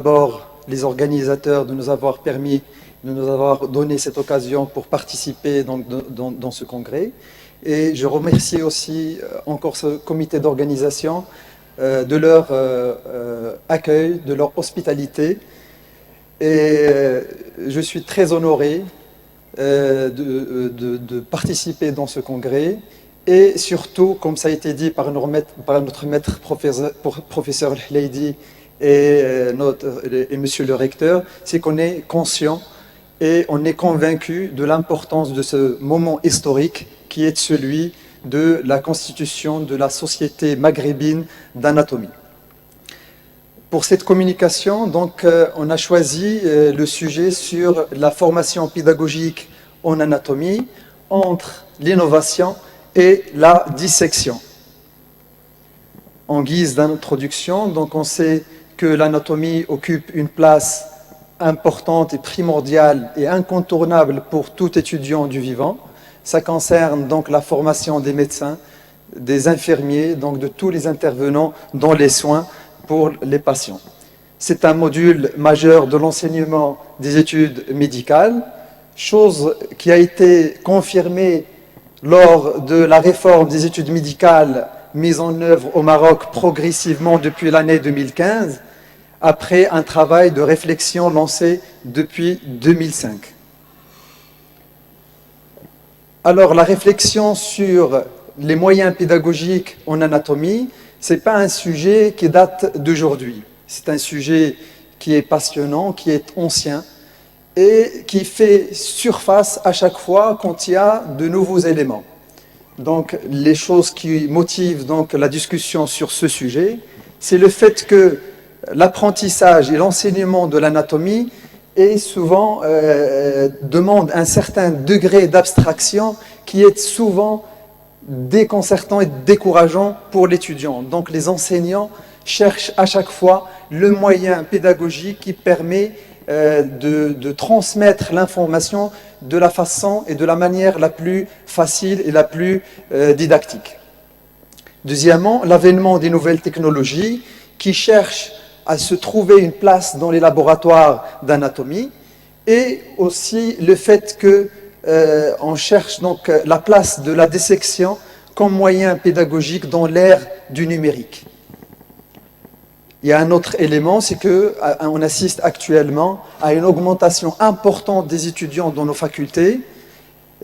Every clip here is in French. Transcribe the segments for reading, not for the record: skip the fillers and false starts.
D'abord, les organisateurs de nous avoir permis, de nous avoir donné cette occasion pour participer dans ce congrès. Et je remercie aussi encore ce comité d'organisation de leur accueil, de leur hospitalité. Et je suis très honoré de participer dans ce congrès. Et surtout, comme ça a été dit par notre maître professeur Lady et monsieur le recteur, c'est qu'on est conscient et on est convaincu de l'importance de ce moment historique qui est celui de la constitution de la Société maghrébine d'anatomie. Pour cette communication, donc, on a choisi le sujet sur la formation pédagogique en anatomie entre l'innovation et la dissection. En guise d'introduction, donc on sait que l'anatomie occupe une place importante et primordiale et incontournable pour tout étudiant du vivant. Ça concerne donc la formation des médecins, des infirmiers, donc de tous les intervenants dans les soins pour les patients. C'est un module majeur de l'enseignement des études médicales, chose qui a été confirmée lors de la réforme des études médicales mise en œuvre au Maroc progressivement depuis l'année 2015, après un travail de réflexion lancé depuis 2005. Alors, la réflexion sur les moyens pédagogiques en anatomie, ce n'est pas un sujet qui date d'aujourd'hui. C'est un sujet qui est passionnant, qui est ancien et qui fait surface à chaque fois quand il y a de nouveaux éléments. Donc, les choses qui motivent donc la discussion sur ce sujet, c'est le fait que l'apprentissage et l'enseignement de l'anatomie est souvent demande un certain degré d'abstraction qui est souvent déconcertant et décourageant pour l'étudiant. Donc les enseignants cherchent à chaque fois le moyen pédagogique qui permet de transmettre l'information de la façon et de la manière la plus facile et la plus didactique. Deuxièmement, l'avènement des nouvelles technologies qui cherchent à se trouver une place dans les laboratoires d'anatomie et aussi le fait qu'on cherche donc la place de la dissection comme moyen pédagogique dans l'ère du numérique. Il y a un autre élément, c'est qu'on assiste actuellement à une augmentation importante des étudiants dans nos facultés.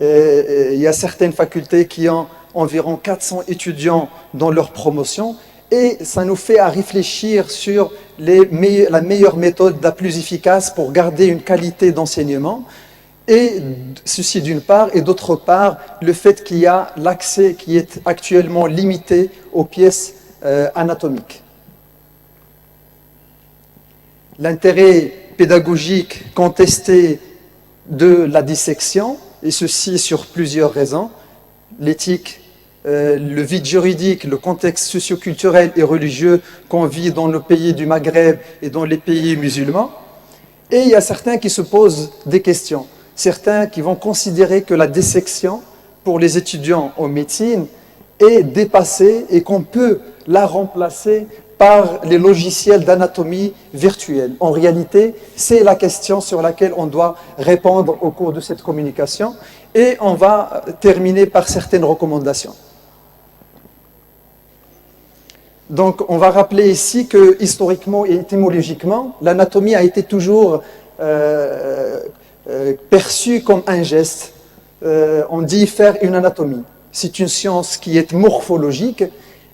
Il y a certaines facultés qui ont environ 400 étudiants dans leur promotion et ça nous fait à réfléchir sur la meilleure méthode la plus efficace pour garder une qualité d'enseignement. Et ceci d'une part, et d'autre part, le fait qu'il y a l'accès qui est actuellement limité aux pièces anatomiques. L'intérêt pédagogique contesté de la dissection, et ceci sur plusieurs raisons, l'éthique, le vide juridique, le contexte socio-culturel et religieux qu'on vit dans nos pays du Maghreb et dans les pays musulmans. Et il y a certains qui se posent des questions, certains qui vont considérer que la dissection pour les étudiants en médecine est dépassée et qu'on peut la remplacer par les logiciels d'anatomie virtuelle. En réalité, c'est la question sur laquelle on doit répondre au cours de cette communication et on va terminer par certaines recommandations. Donc, on va rappeler ici que historiquement et étymologiquement, l'anatomie a été toujours perçue comme un geste. On dit faire une anatomie. C'est une science qui est morphologique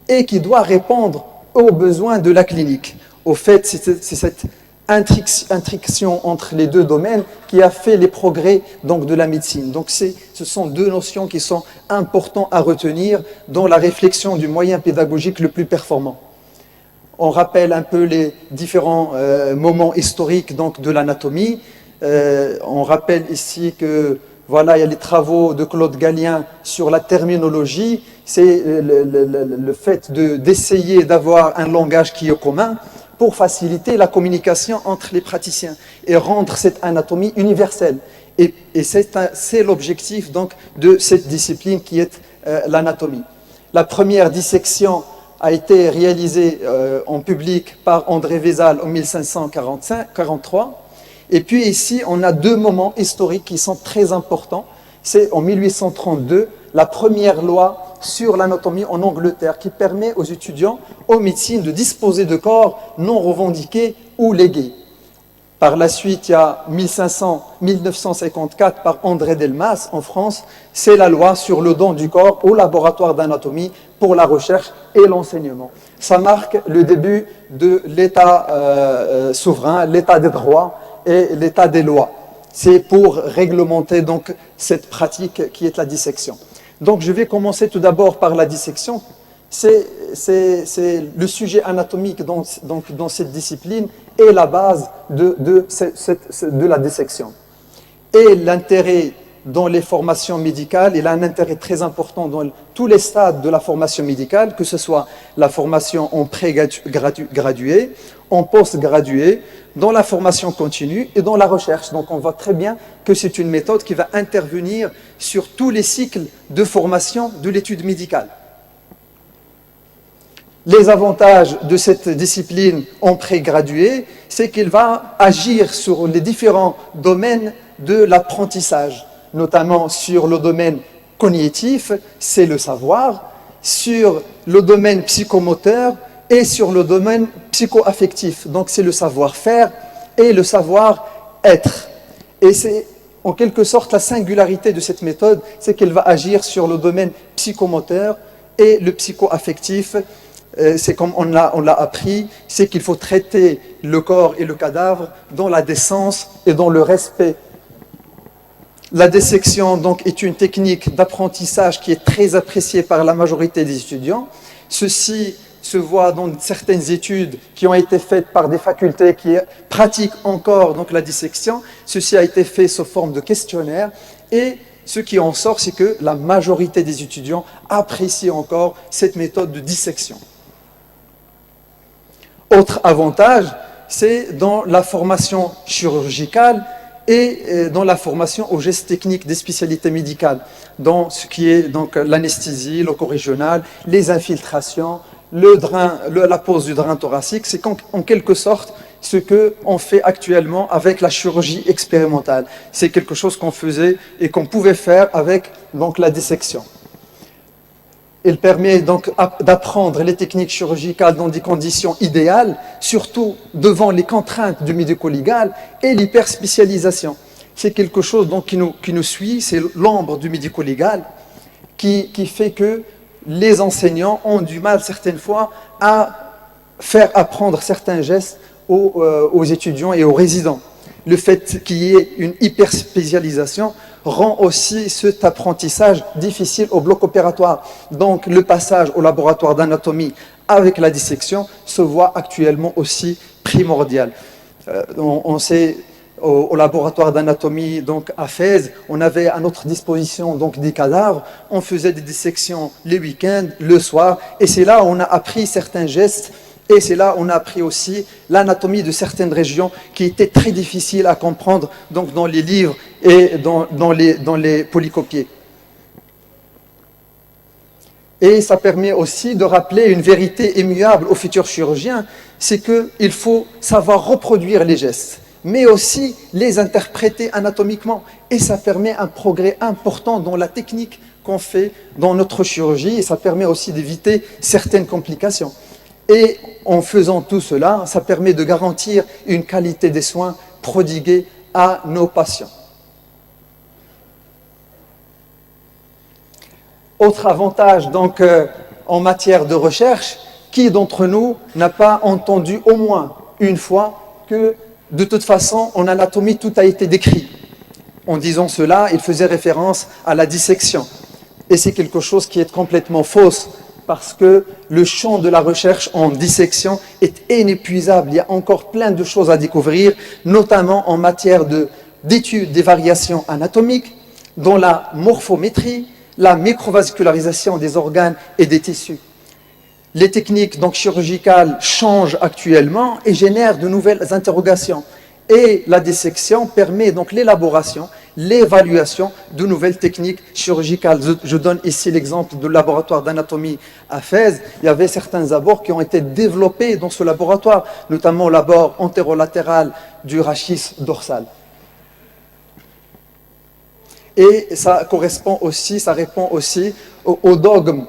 et qui doit répondre aux besoins de la clinique. Au fait, c'est cette intrication entre les deux domaines qui a fait les progrès donc, de la médecine. Donc ce sont deux notions qui sont importantes à retenir dans la réflexion du moyen pédagogique le plus performant. On rappelle un peu les différents moments historiques donc, de l'anatomie. On rappelle ici que voilà, il y a les travaux de Claude Gallien sur la terminologie. C'est le fait d'essayer d'avoir un langage qui est commun pour faciliter la communication entre les praticiens et rendre cette anatomie universelle. Et c'est l'objectif donc de cette discipline qui est l'anatomie. La première dissection a été réalisé en public par André Vézal en 1543. Et puis ici, on a deux moments historiques qui sont très importants. C'est en 1832, la première loi sur l'anatomie en Angleterre qui permet aux étudiants en médecine de disposer de corps non revendiqués ou légués. Par la suite, il y a 1954 par André Delmas en France, c'est la loi sur le don du corps au laboratoire d'anatomie pour la recherche et l'enseignement. Ça marque le début de l'État souverain, l'État des droits et l'État des lois. C'est pour réglementer donc cette pratique qui est la dissection. Donc je vais commencer tout d'abord par la dissection. C'est le sujet anatomique dans cette discipline et la base de la dissection. Et l'intérêt dans les formations médicales, il a un intérêt très important dans tous les stades de la formation médicale, que ce soit la formation en pré-gradué, en post-gradué, dans la formation continue et dans la recherche. Donc on voit très bien que c'est une méthode qui va intervenir sur tous les cycles de formation de l'étude médicale. Les avantages de cette discipline en pré-gradué, c'est qu'il va agir sur les différents domaines de l'apprentissage, notamment sur le domaine cognitif, c'est le savoir, sur le domaine psychomoteur et sur le domaine psycho-affectif. Donc c'est le savoir-faire et le savoir-être. Et c'est en quelque sorte la singularité de cette méthode, c'est qu'elle va agir sur le domaine psychomoteur et le psycho-affectif. C'est comme on l'a appris, c'est qu'il faut traiter le corps et le cadavre dans la décence et dans le respect. La dissection donc, est une technique d'apprentissage qui est très appréciée par la majorité des étudiants. Ceci se voit dans certaines études qui ont été faites par des facultés qui pratiquent encore donc, la dissection. Ceci a été fait sous forme de questionnaire et ce qui en sort, c'est que la majorité des étudiants apprécient encore cette méthode de dissection. Autre avantage, c'est dans la formation chirurgicale et dans la formation aux gestes techniques des spécialités médicales, dans ce qui est donc l'anesthésie, l'echo-régional, les infiltrations, la pose du drain thoracique. C'est en quelque sorte ce qu'on fait actuellement avec la chirurgie expérimentale. C'est quelque chose qu'on faisait et qu'on pouvait faire avec donc, la dissection. Il permet donc d'apprendre les techniques chirurgicales dans des conditions idéales, surtout devant les contraintes du médico-légal et l'hyperspécialisation. C'est quelque chose donc qui nous suit, c'est l'ombre du médico-légal qui fait que les enseignants ont du mal certaines fois à faire apprendre certains gestes aux étudiants et aux résidents. Le fait qu'il y ait une hyperspécialisation rend aussi cet apprentissage difficile au bloc opératoire. Donc le passage au laboratoire d'anatomie avec la dissection se voit actuellement aussi primordial. On sait, au laboratoire d'anatomie donc à Fès, on avait à notre disposition donc des cadavres, on faisait des dissections les week-ends, le soir, et c'est là où on a appris certains gestes. Et c'est là on a appris aussi l'anatomie de certaines régions qui étaient très difficiles à comprendre donc dans les livres et dans les polycopiés. Et ça permet aussi de rappeler une vérité immuable aux futurs chirurgiens, c'est qu'il faut savoir reproduire les gestes, mais aussi les interpréter anatomiquement. Et ça permet un progrès important dans la technique qu'on fait dans notre chirurgie, et ça permet aussi d'éviter certaines complications. Et en faisant tout cela, ça permet de garantir une qualité des soins prodigués à nos patients. Autre avantage donc en matière de recherche, qui d'entre nous n'a pas entendu au moins une fois que de toute façon en anatomie tout a été décrit. En disant cela, il faisait référence à la dissection. Et c'est quelque chose qui est complètement fausse, parce que le champ de la recherche en dissection est inépuisable. Il y a encore plein de choses à découvrir, notamment en matière d'études des variations anatomiques, dans la morphométrie, la microvascularisation des organes et des tissus. Les techniques donc, chirurgicales changent actuellement et génèrent de nouvelles interrogations. Et la dissection permet donc l'élaboration l'évaluation de nouvelles techniques chirurgicales. Je donne ici l'exemple du laboratoire d'anatomie à Fès. Il y avait certains abords qui ont été développés dans ce laboratoire, notamment l'abord antérolatéral du rachis dorsal. Et ça correspond aussi, ça répond aussi au dogme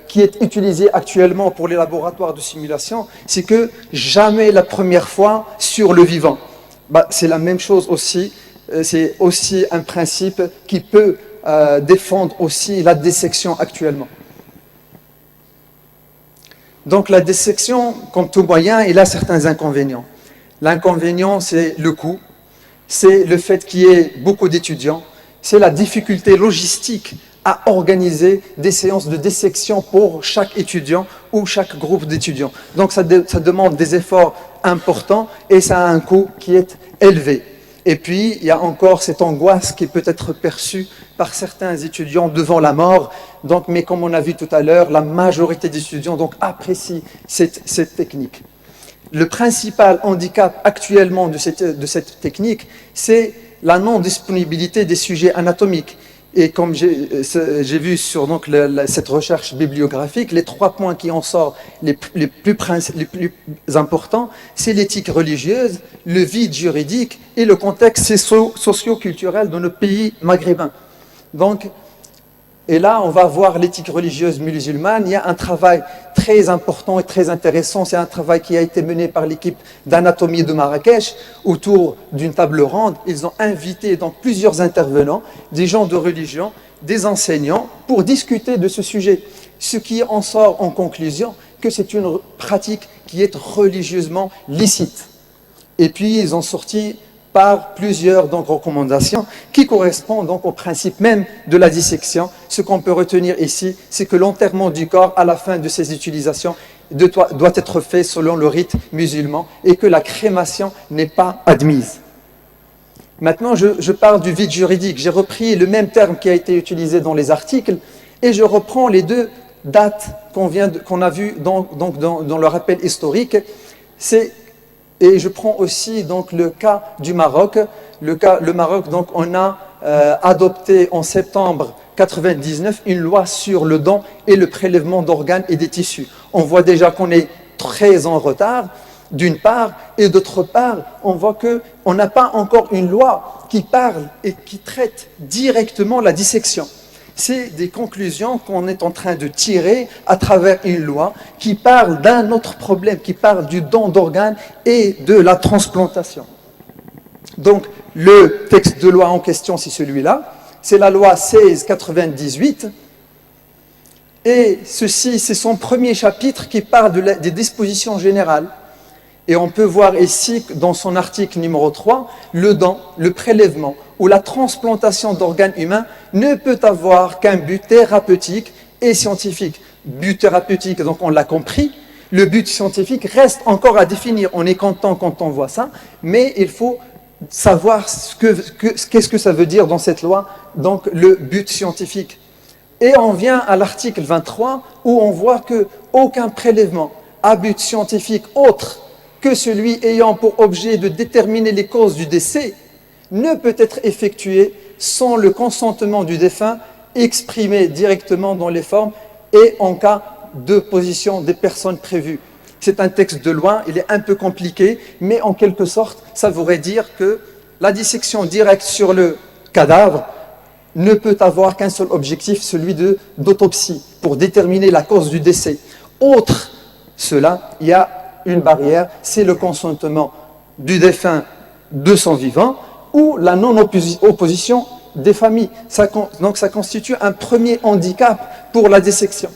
qui est utilisé actuellement pour les laboratoires de simulation, c'est que jamais la première fois sur le vivant. C'est la même chose aussi, c'est aussi un principe qui peut défendre aussi la dissection actuellement. Donc la dissection, comme tout moyen, il a certains inconvénients. L'inconvénient, c'est le coût, c'est le fait qu'il y ait beaucoup d'étudiants, c'est la difficulté logistique à organiser des séances de dissection pour chaque étudiant ou chaque groupe d'étudiants. Donc ça demande des efforts importants et ça a un coût qui est élevé. Et puis, il y a encore cette angoisse qui peut être perçue par certains étudiants devant la mort. Donc, mais comme on a vu tout à l'heure, la majorité des étudiants donc, apprécient cette technique. Le principal handicap actuellement de cette technique, c'est la non-disponibilité des sujets anatomiques. Et comme j'ai vu sur donc, cette recherche bibliographique, les 3 points qui en sortent les plus importants, c'est l'éthique religieuse, le vide juridique et le contexte socio-culturel de nos pays maghrébins. Donc, et là, on va voir l'éthique religieuse musulmane. Il y a un travail très important et très intéressant. C'est un travail qui a été mené par l'équipe d'anatomie de Marrakech autour d'une table ronde. Ils ont invité donc plusieurs intervenants, des gens de religion, des enseignants, pour discuter de ce sujet. Ce qui en sort en conclusion, que c'est une pratique qui est religieusement licite. Et puis, ils ont sorti par plusieurs donc, recommandations qui correspondent donc au principe même de la dissection. Ce qu'on peut retenir ici, c'est que l'enterrement du corps à la fin de ces utilisations doit être fait selon le rite musulman et que la crémation n'est pas admise. Maintenant, je parle du vide juridique. J'ai repris le même terme qui a été utilisé dans les articles et je reprends les 2 dates qu'on a vues dans le rappel historique. Et je prends aussi donc, le cas du Maroc. Le Maroc, donc, on a adopté en septembre 1999 une loi sur le don et le prélèvement d'organes et des tissus. On voit déjà qu'on est très en retard, d'une part, et d'autre part, on voit qu'on n'a pas encore une loi qui parle et qui traite directement la dissection. C'est des conclusions qu'on est en train de tirer à travers une loi qui parle d'un autre problème, qui parle du don d'organes et de la transplantation. Donc, le texte de loi en question, c'est celui-là. C'est la loi 1698. Et ceci, c'est son premier chapitre qui parle des dispositions générales. Et on peut voir ici, dans son article numéro 3, le don, le prélèvement ou la transplantation d'organes humains ne peut avoir qu'un but thérapeutique et scientifique. But thérapeutique, donc on l'a compris, le but scientifique reste encore à définir. On est content quand on voit ça, mais il faut savoir qu'est-ce que ça veut dire dans cette loi, donc le but scientifique. Et on vient à l'article 23 où on voit qu'aucun prélèvement à but scientifique autre que celui ayant pour objet de déterminer les causes du décès ne peut être effectué sans le consentement du défunt exprimé directement dans les formes et en cas de position des personnes prévues. C'est un texte de loi, il est un peu compliqué, mais en quelque sorte, ça voudrait dire que la dissection directe sur le cadavre ne peut avoir qu'un seul objectif, celui d'autopsie, pour déterminer la cause du décès. Autre cela, il y a une barrière, c'est le consentement du défunt de son vivant ou la non-opposition des familles. Donc ça constitue un premier handicap pour la dissection.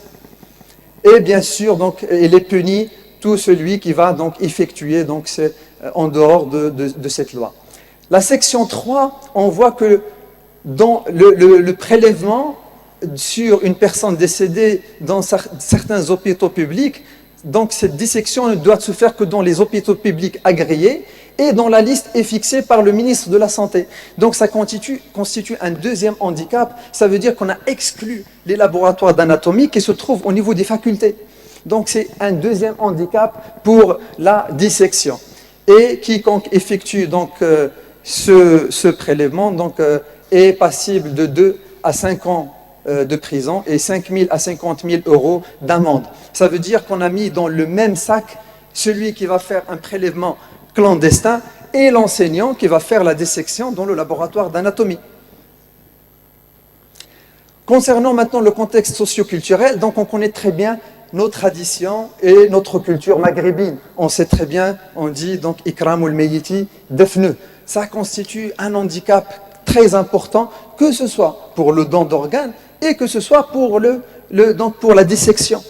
Et bien sûr, donc, il est puni tout celui qui va donc effectuer donc, en dehors de cette loi. La section 3, on voit que dans le prélèvement sur une personne décédée dans certains hôpitaux publics, donc cette dissection ne doit se faire que dans les hôpitaux publics agréés et dont la liste est fixée par le ministre de la Santé. Donc ça constitue un deuxième handicap, ça veut dire qu'on a exclu les laboratoires d'anatomie qui se trouvent au niveau des facultés. Donc c'est un deuxième handicap pour la dissection. Et quiconque effectue donc ce prélèvement donc, est passible de 2 à 5 ans de prison et 5 000 à 50 000 euros d'amende. Ça veut dire qu'on a mis dans le même sac celui qui va faire un prélèvement clandestin et l'enseignant qui va faire la dissection dans le laboratoire d'anatomie. Concernant maintenant le contexte socio-culturel, donc on connaît très bien nos traditions et notre culture maghrébine. On sait très bien, on dit donc ikramul meyyiti dafne. Ça constitue un handicap très important, que ce soit pour le don d'organes et que ce soit pour, donc pour la dissection.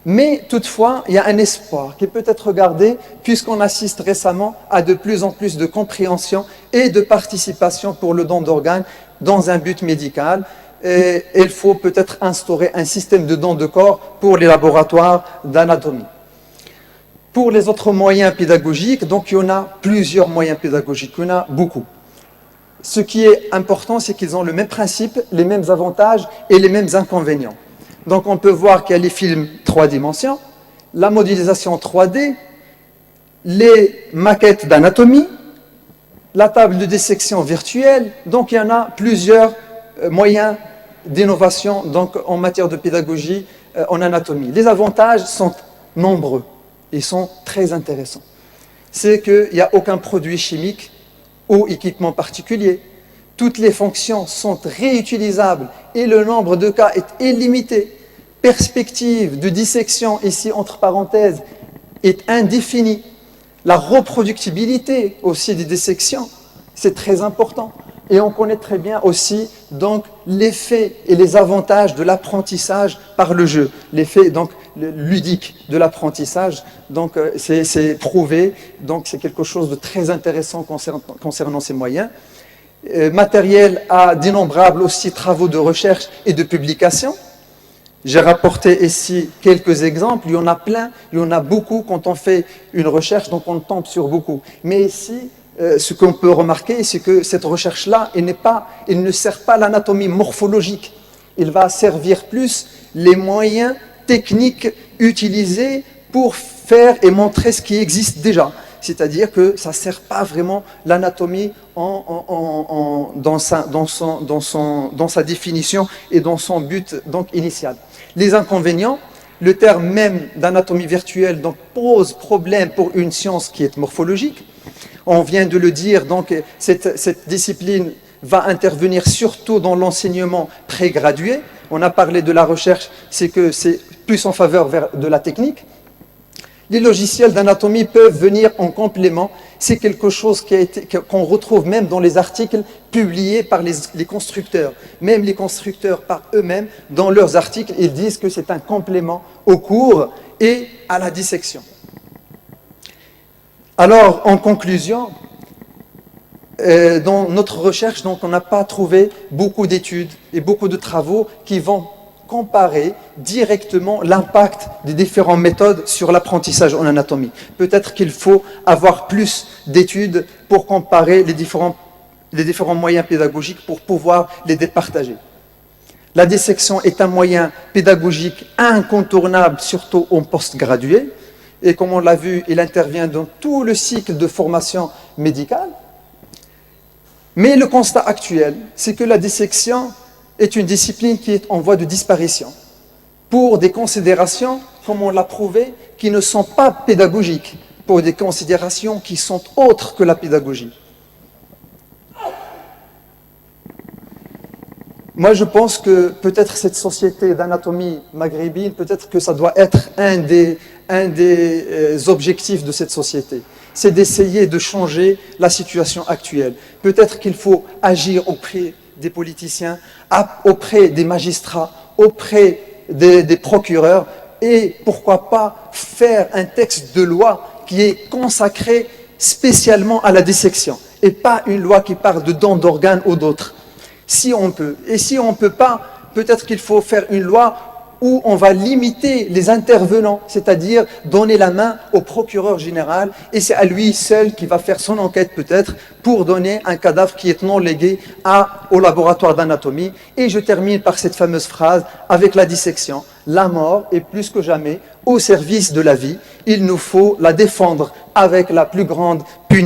Mais toutefois, il y a un espoir qui peut être gardé puisqu'on assiste récemment à de plus en plus de compréhension et de participation pour le don d'organes dans un but médical. Et il faut peut-être instaurer un système de don de corps pour les laboratoires d'anatomie. Pour les autres moyens pédagogiques, donc il y en a plusieurs moyens pédagogiques, il y en a beaucoup. Ce qui est important, c'est qu'ils ont le même principe, les mêmes avantages et les mêmes inconvénients. Donc on peut voir qu'il y a les films 3 dimensions, la modélisation 3D, les maquettes d'anatomie, la table de dissection virtuelle. Donc il y en a plusieurs moyens d'innovation donc, en matière de pédagogie en anatomie. Les avantages sont nombreux et sont très intéressants. C'est qu'il n'y a aucun produit chimique ou équipement particulier. Toutes les fonctions sont réutilisables et le nombre de cas est illimité. Perspective de dissection, ici entre parenthèses, est indéfinie. La reproductibilité aussi des dissections, c'est très important. Et on connaît très bien aussi donc l'effet et les avantages de l'apprentissage par le jeu, l'effet donc ludique de l'apprentissage. Donc c'est prouvé, donc c'est quelque chose de très intéressant concernant ces moyens. Matériel à d'innombrables aussi travaux de recherche et de publication. J'ai rapporté ici quelques exemples, il y en a plein, il y en a beaucoup quand on fait une recherche, donc on tombe sur beaucoup. Mais ici, ce qu'on peut remarquer, c'est que cette recherche-là, elle ne sert pas l'anatomie morphologique. Il va servir plus les moyens techniques utilisés pour faire et montrer ce qui existe déjà. C'est-à-dire que ça ne sert pas vraiment l'anatomie dans sa définition et dans son but donc, initial. Les inconvénients, le terme même d'anatomie virtuelle donc, pose problème pour une science qui est morphologique. On vient de le dire, donc cette discipline va intervenir surtout dans l'enseignement prégradué. On a parlé de la recherche, c'est que c'est plus en faveur de la technique. Les logiciels d'anatomie peuvent venir en complément. C'est quelque chose qu'on retrouve même dans les articles publiés par les constructeurs. Même les constructeurs par eux-mêmes, dans leurs articles, ils disent que c'est un complément au cours et à la dissection. Alors, en conclusion, dans notre recherche, donc, on n'a pas trouvé beaucoup d'études et beaucoup de travaux qui vont comparer directement l'impact des différentes méthodes sur l'apprentissage en anatomie. Peut-être qu'il faut avoir plus d'études pour comparer les différents moyens pédagogiques pour pouvoir les départager. La dissection est un moyen pédagogique incontournable, surtout en post-gradué. Et comme on l'a vu, il intervient dans tout le cycle de formation médicale. Mais le constat actuel, c'est que la dissection est une discipline qui est en voie de disparition pour des considérations, comme on l'a prouvé, qui ne sont pas pédagogiques, pour des considérations qui sont autres que la pédagogie. Moi, je pense que peut-être cette société d'anatomie maghrébine, peut-être que ça doit être un des objectifs de cette société. C'est d'essayer de changer la situation actuelle. Peut-être qu'il faut agir auprès des politiciens, auprès des magistrats, auprès des procureurs et pourquoi pas faire un texte de loi qui est consacré spécialement à la dissection et pas une loi qui parle de don d'organes ou d'autres. Si on peut. Et si on ne peut pas, peut-être qu'il faut faire une loi où on va limiter les intervenants, c'est-à-dire donner la main au procureur général, et c'est à lui seul qui va faire son enquête peut-être pour donner un cadavre qui est non légué au laboratoire d'anatomie. Et je termine par cette fameuse phrase avec la dissection. La mort est plus que jamais au service de la vie. Il nous faut la défendre avec la plus grande punissance.